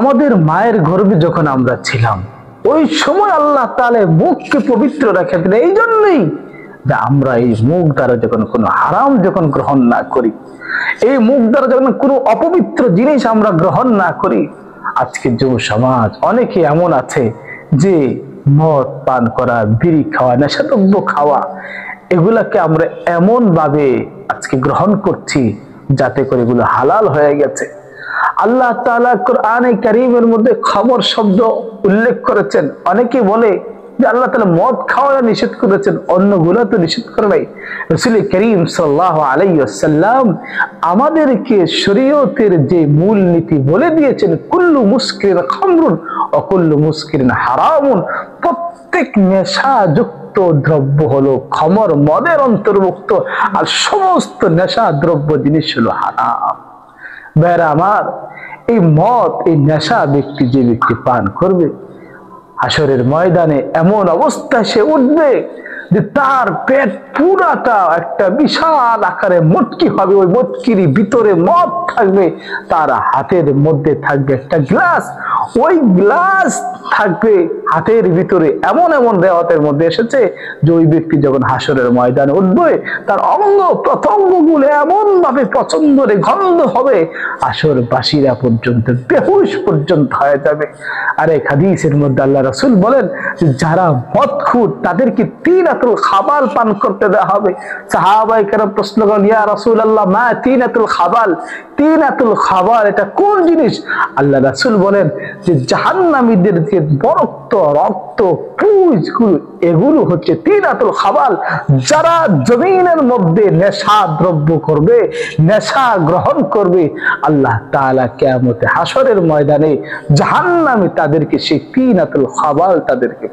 আমাদের মায়ের গর্ভে যখন আমরা ছিলাম ওই সময় আল্লাহ তাআলা মুখকে পবিত্র রাখেন। এই জন্যই যে আমরা এই মুখ দ্বারা যখন কোনো হারাম যখন গ্রহণ না করি, এই মুখ দ্বারা যখন কোনো অপবিত্র জিনিস আমরা গ্রহণ না করি, আজকে যুব সমাজ অনেকে এমন আছে যে মদ পান করা, বিড়ি খাওয়া, নেশাদ্রব্য খাওয়া, এগুলাকে আমরা এমন ভাবে আজকে গ্রহণ করছি যাতে করে এগুলো হালাল হয়ে গেছে। আল্লাহ তাআলা কোরআনে কারীমের মধ্যে খবর শব্দ উল্লেখ করেছেন। অনেকে বলে যে আল্লাহ তাআলা মদ খাওয়া নিষেধ করেছেন, অন্যগুলো তো নিষেধ করে নাই। রাসূল করিম সাল্লাল্লাহু আলাইহি ওয়াসাল্লাম আমাদেরকে শরীয়তের যে মূল নীতি বলে দিয়েছেন, কুল্লু মুসকিরিন খামরুন ওয়া কুল্লু মুসকিরিন হারামুন, প্রত্যেক নেশাযুক্ত দ্রব্য হলো খমর, মদের অন্তর্ভুক্ত, আর সমস্ত নেশা দ্রব্য জিনিস হলো হারাম। ভাইরা আমার, এই মদ, এই নেশা যে ব্যক্তি পান করবে, হাসরের ময়দানে এমন অবস্থায় সে উঠবে যে তার পেট পুরাটা একটা বিশাল আকারে মটকি হবে। ওই মটকির ভিতরে মদ থাকবে, তার হাতের মধ্যে থাকবে একটা গ্লাস, ওই গ্লাস থাকবে হাতের ভিতরে। এমন এমন রেওয়াতের মধ্যে এসেছে যে ওই ব্যক্তি যখন হাসরের ময়দানে উঠবে, তার অঙ্গ প্রত্যঙ্গ গুলো এমন ভাবে পছন্দরে গন্ধ হবে, হাসরবাসীরা পর্যন্ত বেহুশ পর্যন্ত হয়ে যাবে। আর এক হাদিসের মধ্যে আল্লাহ রাসূল বলেন যে যারা মদখুর তাদেরকে তিনাতুল খাবাল পান করতে দেওয়া হবে। সাহাবায়ে কেরাম প্রশ্ন করেন, ইয়া রাসূলুল্লাহ মা তিনাতুল খাবাল? তিনাতুল খাবাল এটা কোন জিনিস? আল্লাহ রাসূল বলেন যে জাহান্নামীদের যে বরক্ত, রক্ত, পুঁজগুলো, এগুলো হচ্ছে তিনাতুল খাবাল। যারা জমিনের মধ্যে নেশা দ্রব্য করবে, নেশা গ্রহণ করবে, আল্লাহ তাআলা কিয়ামতে হাসরের ময়দানে জাহান্নামী তাদেরকে সেই তিনাতুল খাবাল তাদেরকে